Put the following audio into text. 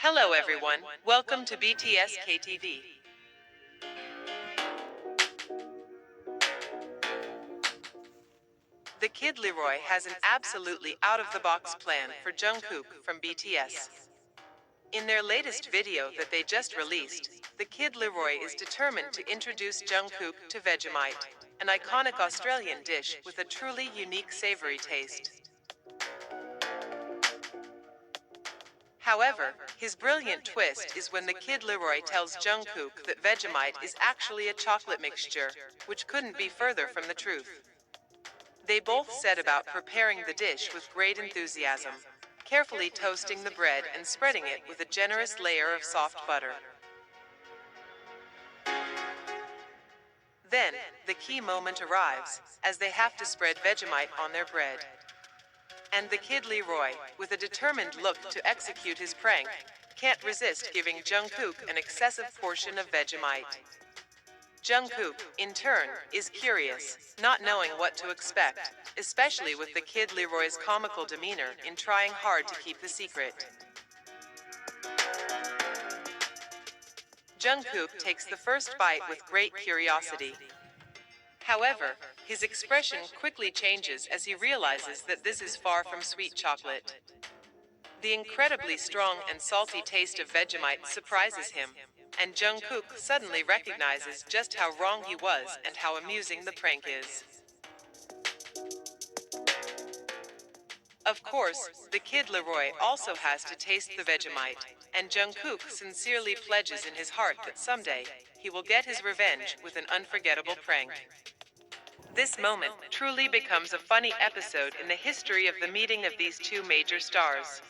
Hello everyone, welcome to BTS KTV. The Kid Leroy has an absolutely out-of-the-box plan for Jungkook from BTS. In their latest video that they just released, the Kid Leroy is determined to introduce Jungkook to Vegemite, an iconic Australian dish with a truly unique savory taste. However, his brilliant twist is when the Kid Leroy tells Jungkook that Vegemite is actually a chocolate mixture, which couldn't be further from the truth. They both set about preparing the dish with great enthusiasm, carefully toasting the bread and spreading it with a generous layer of soft butter. Then, the key moment arrives, as they have to spread Vegemite on their bread. And the Kid Leroy, with a determined look to execute his prank, can't resist giving Jungkook an excessive portion of Vegemite. Jungkook, in turn, is curious, not knowing what to expect, especially with the Kid Leroy's comical demeanor in trying hard to keep the secret. Jungkook takes the first bite with great curiosity. However, his expression quickly changes as he realizes that this is far from sweet chocolate. The incredibly strong and salty taste of Vegemite surprises him, and Jungkook suddenly recognizes just how wrong he was and how amusing the prank is. Of course, the Kid Leroy also has to taste the Vegemite, and Jungkook sincerely pledges in his heart that someday, he will get his revenge with an unforgettable prank. This moment truly becomes a funny episode in the history of the meeting of these two major stars.